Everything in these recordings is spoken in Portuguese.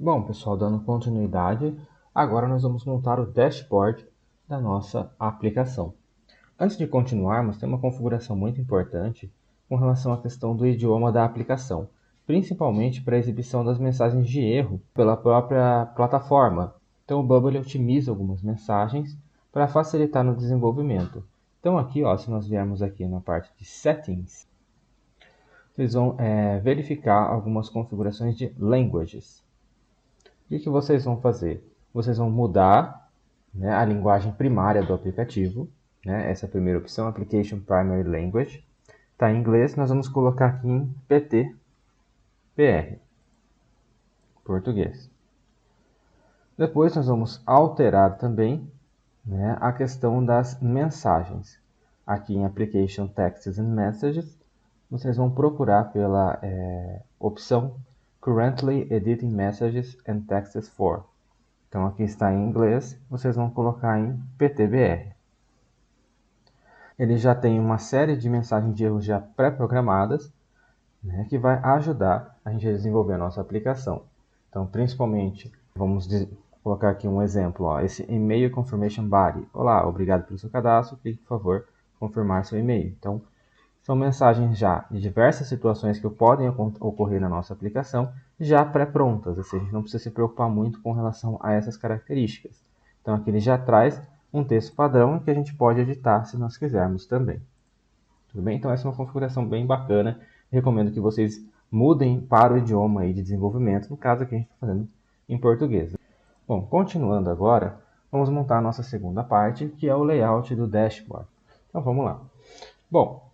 Bom, pessoal, dando continuidade, agora nós vamos montar o dashboard da nossa aplicação. Antes de continuarmos, tem uma configuração muito importante com relação à questão do idioma da aplicação, principalmente para a exibição das mensagens de erro pela própria plataforma. Então, o Bubble otimiza algumas mensagens para facilitar no desenvolvimento. Então, aqui, ó, se nós viermos aqui na parte de Settings, vocês vão verificar algumas configurações de Languages. O que vocês vão fazer? Vocês vão mudar, né, a linguagem primária do aplicativo. Né? Essa é a primeira opção, Application Primary Language. Está em inglês, nós vamos colocar aqui em PTBR, português. Depois nós vamos alterar também, né, a questão das mensagens. Aqui em Application Texts and Messages, vocês vão procurar pela opção Currently Editing Messages and Texts for. Então aqui está em inglês, vocês vão colocar em PTBR. Ele já tem uma série de mensagens de erro já pré-programadas, né, que vai ajudar a gente a desenvolver a nossa aplicação. Então, principalmente, vamos colocar aqui um exemplo, ó, esse e-mail confirmation body. Olá, obrigado pelo seu cadastro, clique, por favor, confirmar seu e-mail. Então, são mensagens já de diversas situações que podem ocorrer na nossa aplicação, já pré-prontas, assim, a gente não precisa se preocupar muito com relação a essas características. Então aqui ele já traz um texto padrão que a gente pode editar se nós quisermos também. Tudo bem? Então essa é uma configuração bem bacana, recomendo que vocês mudem para o idioma aí de desenvolvimento, no caso aqui a gente está fazendo em português. Bom, continuando agora, vamos montar a nossa segunda parte, que é o layout do dashboard. Então vamos lá. Bom,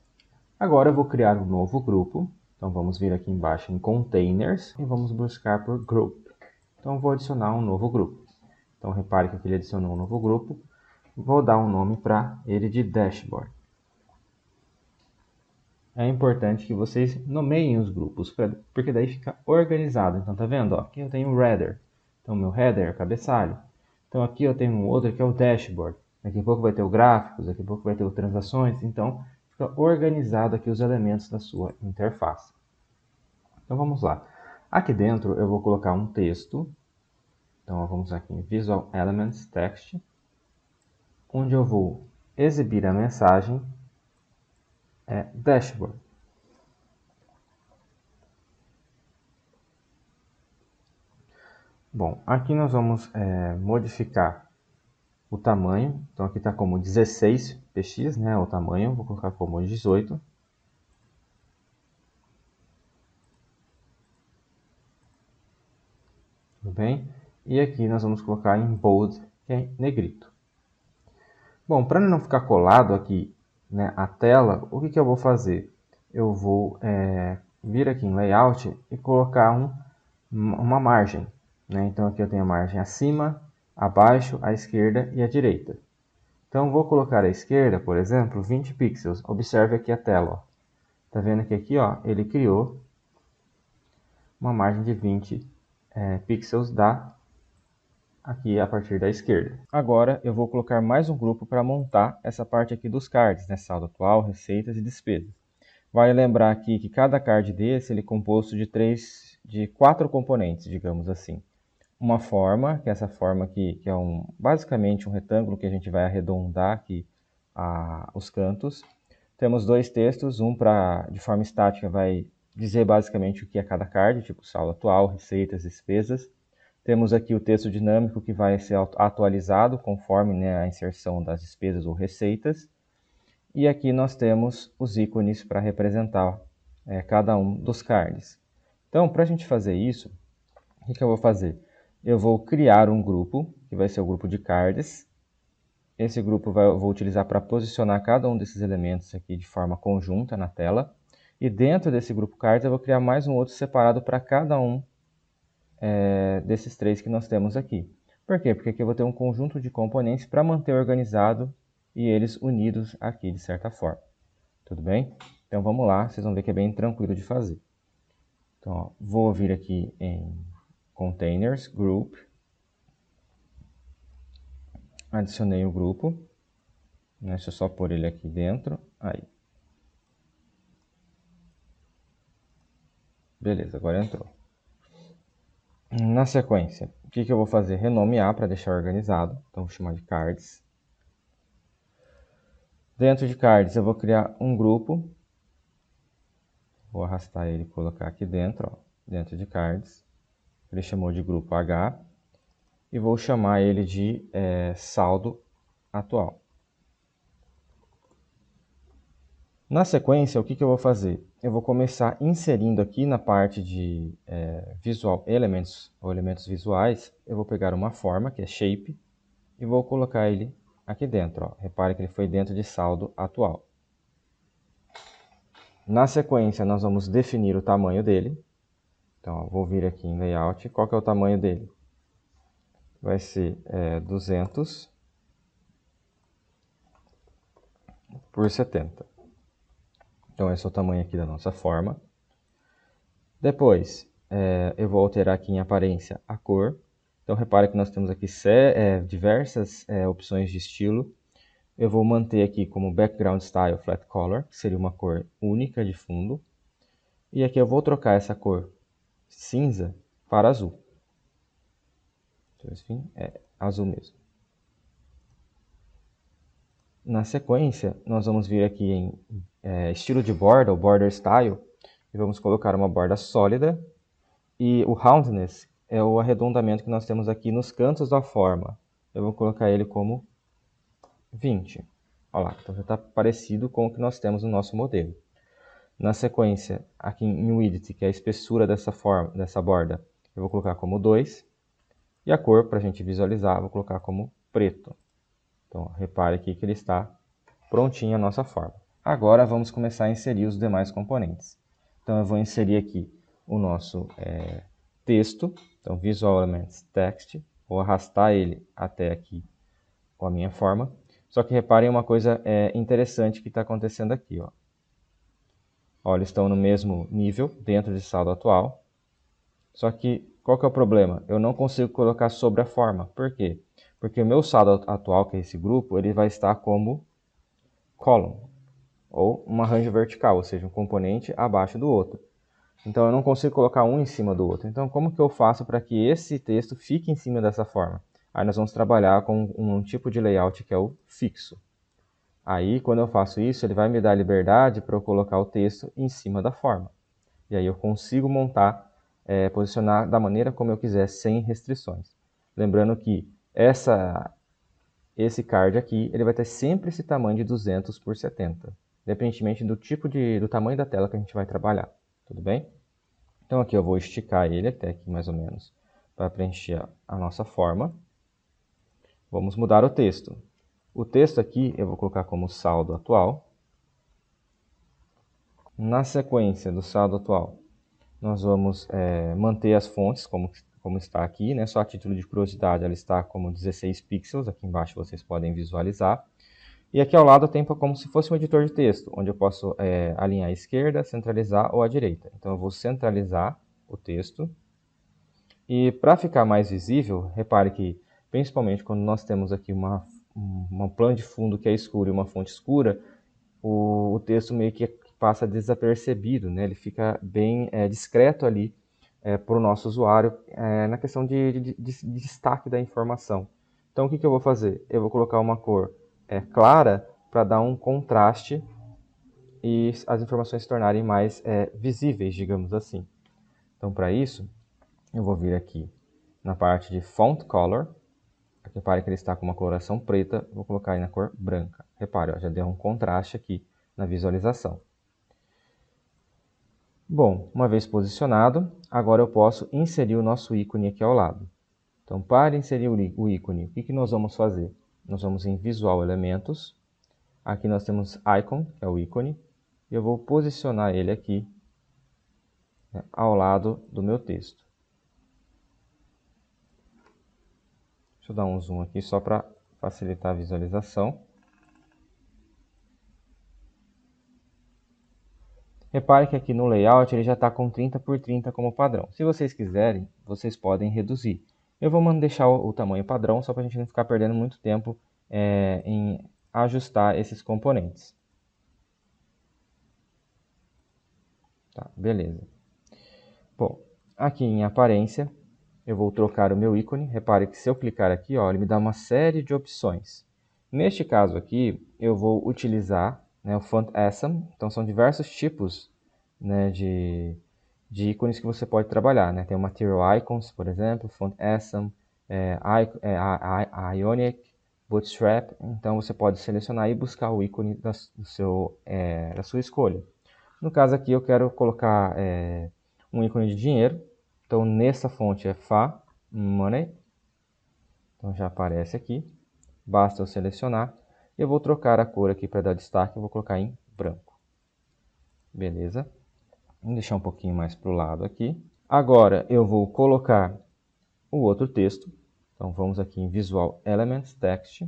agora eu vou criar um novo grupo. Então vamos vir aqui embaixo em Containers e vamos buscar por Group. Então vou adicionar um novo grupo. Então repare que aqui ele adicionou um novo grupo. Vou dar um nome para ele de Dashboard. É importante que vocês nomeiem os grupos, porque daí fica organizado. Então tá vendo? Ó, aqui eu tenho o Header. Então meu Header é o cabeçalho. Então aqui eu tenho um outro que é o Dashboard. Daqui a pouco vai ter o Gráficos, daqui a pouco vai ter o Transações. Então fica organizado aqui os elementos da sua interface. Então vamos lá. Aqui dentro eu vou colocar um texto. Então vamos aqui em Visual Elements Text, onde eu vou exibir a mensagem Dashboard. Bom, aqui nós vamos modificar o tamanho. Então aqui está como 16 px, né, o tamanho. Vou colocar como 18. Tudo bem? E aqui nós vamos colocar em bold, que é negrito. Bom, para não ficar colado aqui, né, a tela, o que eu vou fazer? Eu vou vir aqui em Layout e colocar uma margem. Né? Então aqui eu tenho a margem acima, abaixo, à esquerda e à direita. Então vou colocar à esquerda, por exemplo, 20 pixels. Observe aqui a tela. Está vendo que aqui ó, ele criou uma margem de 20 pixels aqui a partir da esquerda. Agora eu vou colocar mais um grupo para montar essa parte aqui dos cards, né? Saldo atual, receitas e despesas. Vale lembrar aqui que cada card desse ele é composto de 4 componentes, digamos assim. Uma forma, que é essa forma aqui, que é basicamente um retângulo que a gente vai arredondar aqui os cantos. Temos dois textos, um de forma estática vai dizer basicamente o que é cada card, tipo saldo atual, receitas, despesas. Temos aqui o texto dinâmico que vai ser atualizado conforme, né, a inserção das despesas ou receitas. E aqui nós temos os ícones para representar cada um dos cards. Então, para a gente fazer isso, o que eu vou fazer? Eu vou criar um grupo, que vai ser o grupo de cards. Esse grupo eu vou utilizar para posicionar cada um desses elementos aqui de forma conjunta na tela. E dentro desse grupo cards eu vou criar mais um outro separado para cada um desses três que nós temos aqui. Por quê? Porque aqui eu vou ter um conjunto de componentes para manter organizado e eles unidos aqui de certa forma. Tudo bem? Então vamos lá, vocês vão ver que é bem tranquilo de fazer. Então, ó, vou vir aqui em Containers, Group. Adicionei o grupo. Deixa eu só pôr ele aqui dentro. Aí. Beleza, agora entrou. Na sequência, o que eu vou fazer? Renomear para deixar organizado. Então, vou chamar de cards. Dentro de cards, eu vou criar um grupo. Vou arrastar ele e colocar aqui dentro, ó, dentro de cards. Ele chamou de grupo H. E vou chamar ele de saldo atual. Na sequência, o que eu vou fazer? Eu vou começar inserindo aqui na parte de visual elementos ou elementos visuais. Eu vou pegar uma forma, que é shape, e vou colocar ele aqui dentro. Ó. Repare que ele foi dentro de saldo atual. Na sequência, nós vamos definir o tamanho dele. Então, ó, vou vir aqui em Layout. Qual que é o tamanho dele? Vai ser 200 por 70. Então, esse é o tamanho aqui da nossa forma. Depois, eu vou alterar aqui em aparência a cor. Então, repare que nós temos aqui diversas opções de estilo. Eu vou manter aqui como Background Style Flat Color, que seria uma cor única de fundo. E aqui eu vou trocar essa cor cinza para azul. Então, enfim, é azul mesmo. Na sequência, nós vamos vir aqui em estilo de borda, ou Border Style, e vamos colocar uma borda sólida. E o Roundness é o arredondamento que nós temos aqui nos cantos da forma. Eu vou colocar ele como 20. Olha lá, então já está parecido com o que nós temos no nosso modelo. Na sequência, aqui em Width, que é a espessura dessa borda, eu vou colocar como 2. E a cor, para a gente visualizar, eu vou colocar como preto. Então, repare aqui que ele está prontinho a nossa forma. Agora, vamos começar a inserir os demais componentes. Então, eu vou inserir aqui o nosso texto. Então, Visual Elements Text. Vou arrastar ele até aqui com a minha forma. Só que reparem uma coisa interessante que está acontecendo aqui. Ó, eles estão no mesmo nível, dentro de saldo atual. Só que, qual que é o problema? Eu não consigo colocar sobre a forma. Por quê? Porque o meu saldo atual, que é esse grupo, ele vai estar como column, ou uma range vertical, ou seja, um componente abaixo do outro. Então, eu não consigo colocar um em cima do outro. Então, como que eu faço para que esse texto fique em cima dessa forma? Aí nós vamos trabalhar com um tipo de layout que é o fixo. Aí, quando eu faço isso, ele vai me dar a liberdade para eu colocar o texto em cima da forma. E aí eu consigo montar, posicionar da maneira como eu quiser, sem restrições. Lembrando que esse card aqui, ele vai ter sempre esse tamanho de 200 por 70, independentemente do tamanho da tela que a gente vai trabalhar. Tudo bem? Então aqui eu vou esticar ele até aqui mais ou menos, para preencher a nossa forma. Vamos mudar o texto. O texto aqui eu vou colocar como saldo atual. Na sequência do saldo atual, nós vamos manter as fontes como está aqui, né? Só a título de curiosidade, ela está como 16 pixels, aqui embaixo vocês podem visualizar. E aqui ao lado tem como se fosse um editor de texto, onde eu posso alinhar à esquerda, centralizar ou à direita. Então eu vou centralizar o texto. E para ficar mais visível, repare que, principalmente quando nós temos aqui uma plano de fundo que é escuro e uma fonte escura, o texto meio que passa desapercebido, né? Ele fica bem discreto ali para o nosso usuário na questão de destaque da informação. Então, o que eu vou fazer? Eu vou colocar uma cor clara para dar um contraste e as informações se tornarem mais visíveis, digamos assim. Então, para isso, eu vou vir aqui na parte de Font Color. Repare que ele está com uma coloração preta, vou colocar aí na cor branca. Repare, ó, já deu um contraste aqui na visualização. Bom, uma vez posicionado, agora eu posso inserir o nosso ícone aqui ao lado. Então, para inserir o ícone, o que nós vamos fazer? Nós vamos em Visual Elementos. Aqui nós temos Icon, que é o ícone. E eu vou posicionar ele aqui, né, ao lado do meu texto. Deixa eu dar um zoom aqui só para facilitar a visualização. Repare que aqui no layout ele já está com 30 por 30 como padrão. Se vocês quiserem, vocês podem reduzir. Eu vou deixar o tamanho padrão só para a gente não ficar perdendo muito tempo em ajustar esses componentes. Tá, beleza. Bom, aqui em aparência, eu vou trocar o meu ícone. Repare que se eu clicar aqui, ó, ele me dá uma série de opções. Neste caso aqui, eu vou utilizar, né, o Font Awesome. Então, são diversos tipos, né, de ícones que você pode trabalhar, né? Tem o Material Icons, por exemplo, Font Awesome, Ionic, Bootstrap. Então, você pode selecionar e buscar o ícone da sua escolha. No caso aqui, eu quero colocar um ícone de dinheiro. Então, nessa fonte é Fa, Money. Então, já aparece aqui. Basta eu selecionar. Eu vou trocar a cor aqui para dar destaque. Eu vou colocar em branco. Beleza? Vamos deixar um pouquinho mais para o lado aqui. Agora, eu vou colocar o outro texto. Então, vamos aqui em Visual Elements, Text.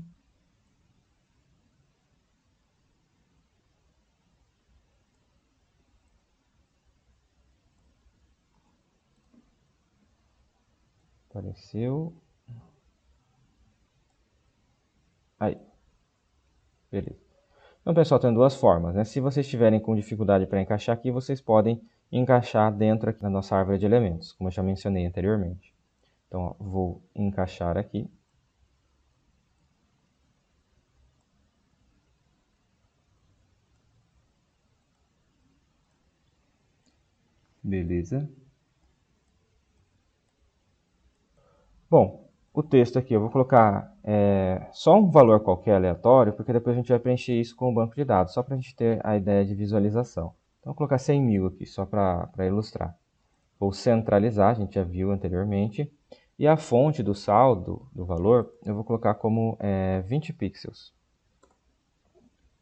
Apareceu. Aí. Beleza. Então, pessoal, tem duas formas, né? Se vocês estiverem com dificuldade para encaixar aqui, vocês podem encaixar dentro aqui da nossa árvore de elementos, como eu já mencionei anteriormente. Então, ó, vou encaixar aqui. Beleza. Bom, o texto aqui eu vou colocar só um valor qualquer aleatório, porque depois a gente vai preencher isso com o banco de dados, só para a gente ter a ideia de visualização. Então, vou colocar 100 mil aqui, só para ilustrar. Vou centralizar, a gente já viu anteriormente. E a fonte do saldo, do valor, eu vou colocar como 20 pixels.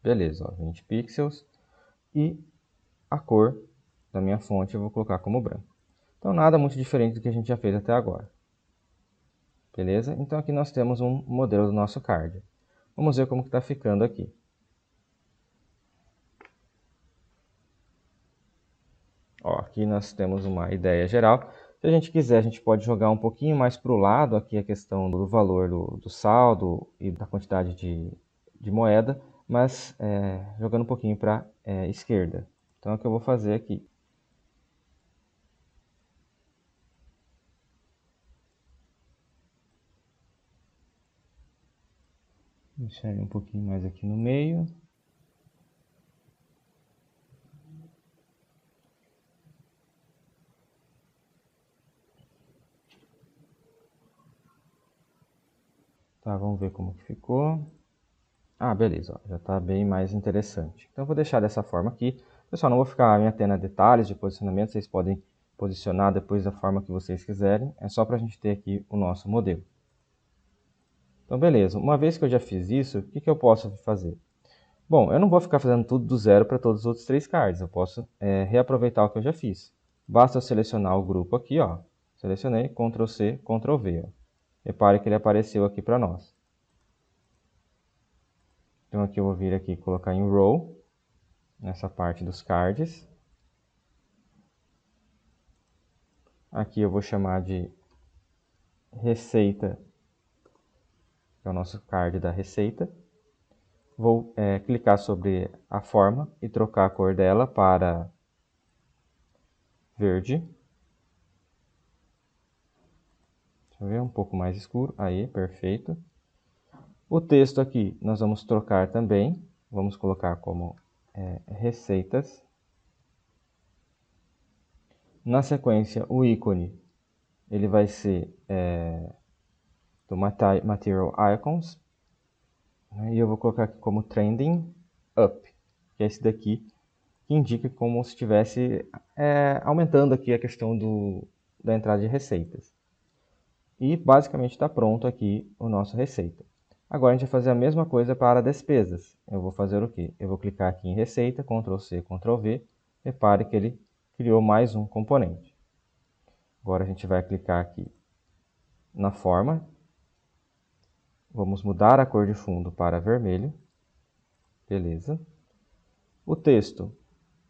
Beleza, ó, 20 pixels. E a cor da minha fonte eu vou colocar como branco. Então, nada muito diferente do que a gente já fez até agora. Beleza? Então, aqui nós temos um modelo do nosso card. Vamos ver como está ficando aqui. Ó, aqui nós temos uma ideia geral. Se a gente quiser, a gente pode jogar um pouquinho mais para o lado aqui a questão do valor do saldo e da quantidade de moeda, mas jogando um pouquinho para a esquerda. Então, é o que eu vou fazer aqui. Deixar ele um pouquinho mais aqui no meio. Tá, vamos ver como que ficou. Ah, beleza, ó, já está bem mais interessante. Então, eu vou deixar dessa forma aqui. Pessoal, não vou ficar me atendo a detalhes de posicionamento, vocês podem posicionar depois da forma que vocês quiserem. É só para a gente ter aqui o nosso modelo. Então, beleza. Uma vez que eu já fiz isso, o que eu posso fazer? Bom, eu não vou ficar fazendo tudo do zero para todos os outros 3 cards. Eu posso reaproveitar o que eu já fiz. Basta eu selecionar o grupo aqui, ó. Selecionei, Ctrl C, Ctrl V. Ó. Repare que ele apareceu aqui para nós. Então, aqui eu vou vir aqui e colocar em Row, nessa parte dos cards. Aqui eu vou chamar de Receita, que é o nosso card da receita. Vou clicar sobre a forma e trocar a cor dela para verde. Deixa eu ver, um pouco mais escuro. Aí, perfeito. O texto aqui nós vamos trocar também. Vamos colocar como receitas. Na sequência, o ícone ele vai ser do Material Icons. E eu vou colocar aqui como Trending Up, que é esse daqui, que indica como se estivesse aumentando aqui a questão da entrada de receitas. E basicamente está pronto aqui o nosso receita. Agora a gente vai fazer a mesma coisa para despesas. Eu vou fazer o quê? Eu vou clicar aqui em receita, Ctrl C, Ctrl V. Repare que ele criou mais um componente. Agora a gente vai clicar aqui na forma. Vamos mudar a cor de fundo para vermelho. Beleza. O texto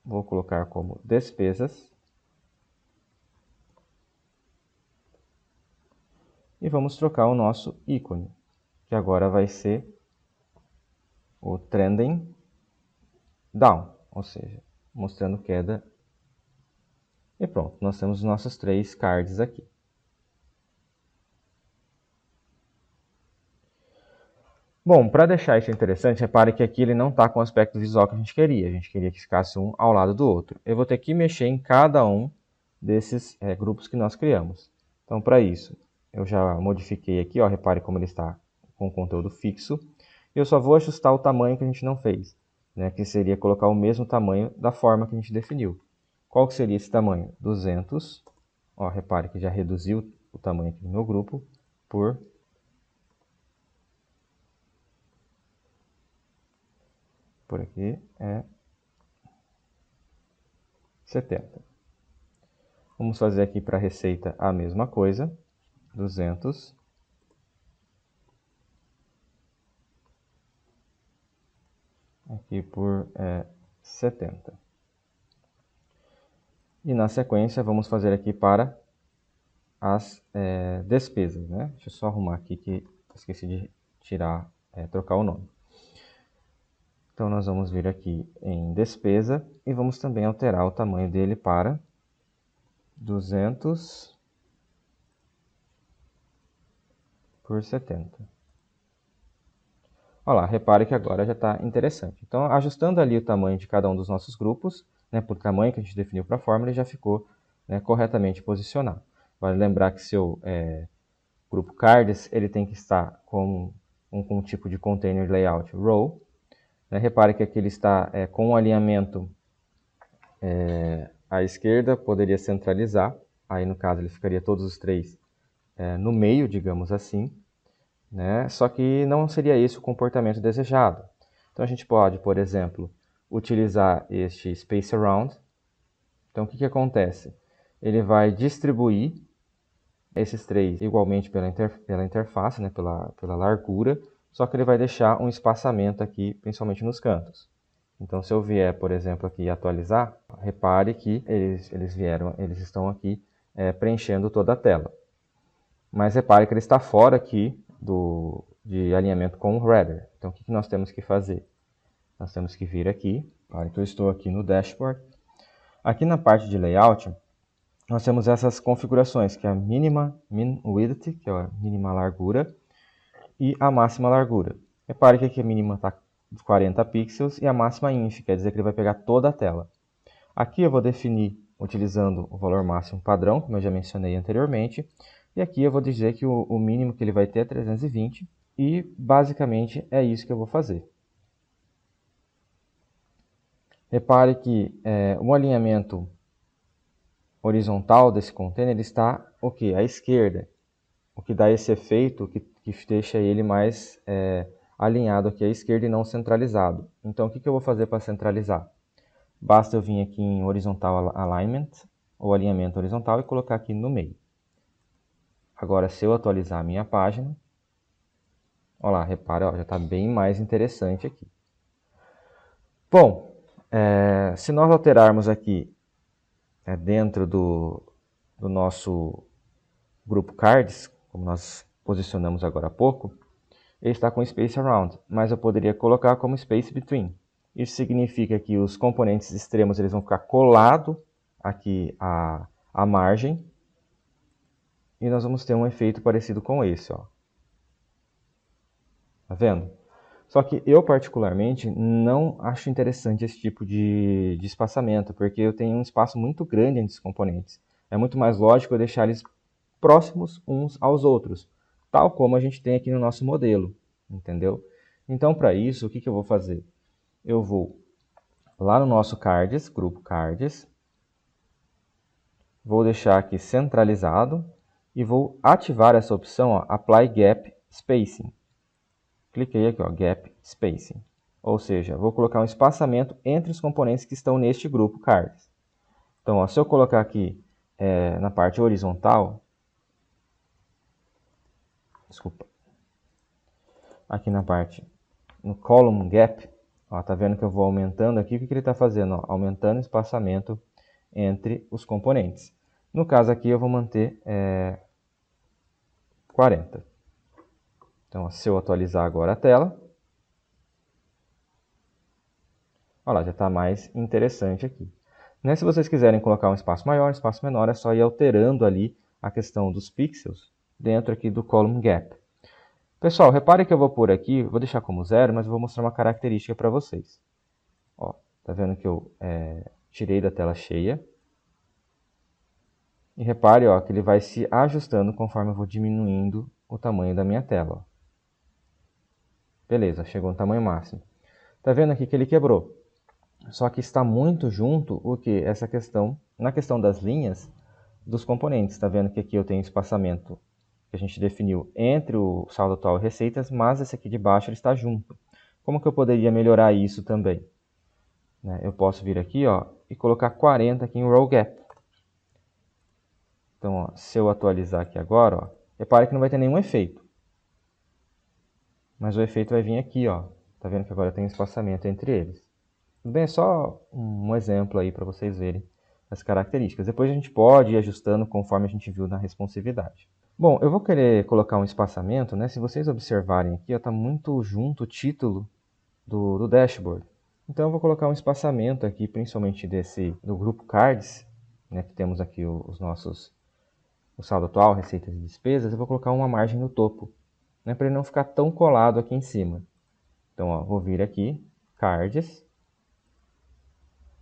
vou colocar como despesas. E vamos trocar o nosso ícone, que agora vai ser o Trending Down, ou seja, mostrando queda. E pronto, nós temos os nossos 3 cards aqui. Bom, para deixar isso interessante, repare que aqui ele não está com o aspecto visual que a gente queria. A gente queria que ficasse um ao lado do outro. Eu vou ter que mexer em cada um desses grupos que nós criamos. Então, para isso, eu já modifiquei aqui, ó, repare como ele está com conteúdo fixo. Eu só vou ajustar o tamanho que a gente não fez, né, que seria colocar o mesmo tamanho da forma que a gente definiu. Qual que seria esse tamanho? 200. Ó, repare que já reduziu o tamanho aqui do meu grupo por aqui é 70. Vamos fazer aqui para a receita a mesma coisa, 200. Aqui por 70. E na sequência vamos fazer aqui para as despesas, né? Deixa eu só arrumar aqui que esqueci de tirar, trocar o nome. Então nós vamos vir aqui em despesa e vamos também alterar o tamanho dele para 200 por 70. Olha lá, repare que agora já está interessante. Então, ajustando ali o tamanho de cada um dos nossos grupos, né, por tamanho que a gente definiu para a fórmula, ele já ficou, né, corretamente posicionado. Vale lembrar que seu grupo cards ele tem que estar com um tipo de container layout row. Né, repare que aqui ele está com um alinhamento à esquerda, poderia centralizar. Aí, no caso, ele ficaria todos os três no meio, digamos assim. Né? Só que não seria esse o comportamento desejado. Então a gente pode, por exemplo, utilizar este Space Around. Então o que acontece? Ele vai distribuir esses três igualmente pela interface, né? pela largura, só que ele vai deixar um espaçamento aqui, principalmente nos cantos. Então se eu vier, por exemplo, aqui atualizar, repare que eles estão aqui preenchendo toda a tela. Mas repare que ele está fora aqui de alinhamento com o header. Então, o que nós temos que fazer? Nós temos que vir aqui. Repare que eu estou aqui no dashboard. Aqui na parte de layout, nós temos essas configurações, que é a mínima min width, que é a mínima largura, e a máxima largura. Repare que aqui a mínima está 40 pixels e a máxima inf, quer dizer que ele vai pegar toda a tela. Aqui eu vou definir utilizando o valor máximo padrão, como eu já mencionei anteriormente. E aqui eu vou dizer que o mínimo que ele vai ter é 320. E basicamente é isso que eu vou fazer. Repare que o alinhamento horizontal desse container está à esquerda. O que dá esse efeito que deixa ele mais alinhado aqui à esquerda e não centralizado. Então o que eu vou fazer para centralizar? Basta eu vir aqui em Horizontal Alignment, ou alinhamento horizontal, e colocar aqui no meio. Agora, se eu atualizar a minha página, olha lá, repara, já está bem mais interessante aqui. Bom, se nós alterarmos aqui dentro do nosso grupo cards, como nós posicionamos agora há pouco, ele está com Space Around, mas eu poderia colocar como Space Between. Isso significa que os componentes extremos eles vão ficar colados aqui à margem, e nós vamos ter um efeito parecido com esse, ó. Tá vendo? Só que eu, particularmente, não acho interessante esse tipo de espaçamento, porque eu tenho um espaço muito grande entre os componentes. É muito mais lógico eu deixar eles próximos uns aos outros, tal como a gente tem aqui no nosso modelo, entendeu? Então, para isso, o que eu vou fazer? Eu vou lá no nosso cards, grupo cards, vou deixar aqui centralizado e vou ativar essa opção, ó, Apply Gap Spacing. Cliquei aqui, ó, Gap Spacing. Ou seja, vou colocar um espaçamento entre os componentes que estão neste grupo cards. Então, ó, se eu colocar aqui na parte horizontal, desculpa, aqui na parte, no Column Gap, ó, tá vendo que eu vou aumentando aqui, o que ele está fazendo? Ó, aumentando o espaçamento entre os componentes. No caso aqui, eu vou manter 40. Então, se eu atualizar agora a tela, olha lá, já está mais interessante aqui. Né? Se vocês quiserem colocar um espaço maior, um espaço menor, é só ir alterando ali a questão dos pixels dentro aqui do Column Gap. Pessoal, repare que eu vou pôr aqui, vou deixar como 0, mas eu vou mostrar uma característica para vocês. Ó, tá vendo que eu tirei da tela cheia. E repare ó, que ele vai se ajustando conforme eu vou diminuindo o tamanho da minha tela. Ó. Beleza, chegou no tamanho máximo. Tá vendo aqui que ele quebrou? Só que está muito junto o que? Essa questão, na questão das linhas dos componentes. Tá vendo que aqui eu tenho espaçamento que a gente definiu entre o saldo atual e receitas, mas esse aqui de baixo ele está junto. Como que eu poderia melhorar isso também? Eu posso vir aqui ó, e colocar 40 aqui em row gap. Então, ó, se eu atualizar aqui agora, ó, repare que não vai ter nenhum efeito. Mas o efeito vai vir aqui, ó. Tá vendo que agora tem espaçamento entre eles. Tudo bem, é só um exemplo aí para vocês verem as características. Depois a gente pode ir ajustando conforme a gente viu na responsividade. Bom, eu vou querer colocar um espaçamento, né? Se vocês observarem aqui, está muito junto o título do dashboard. Então eu vou colocar um espaçamento aqui, principalmente do grupo cards, né? Que temos aqui o saldo atual, receitas e despesas. Eu vou colocar uma margem no topo, né? Para ele não ficar tão colado aqui em cima. Então, ó, vou vir aqui, cards,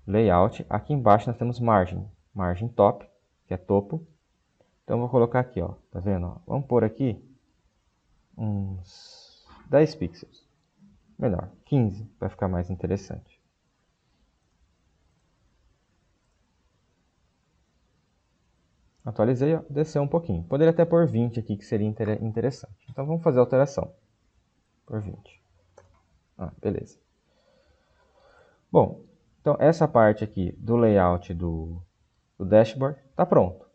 layout. Aqui embaixo nós temos margem, margem top, que é topo. Então, eu vou colocar aqui, ó, tá vendo? Ó? Vamos pôr aqui uns 10 pixels. Melhor, 15, para ficar mais interessante. Atualizei, ó, desceu um pouquinho. Poderia até pôr 20 aqui, que seria interessante. Então, vamos fazer a alteração. Por 20. Ah, beleza. Bom, então essa parte aqui do layout do dashboard está pronto.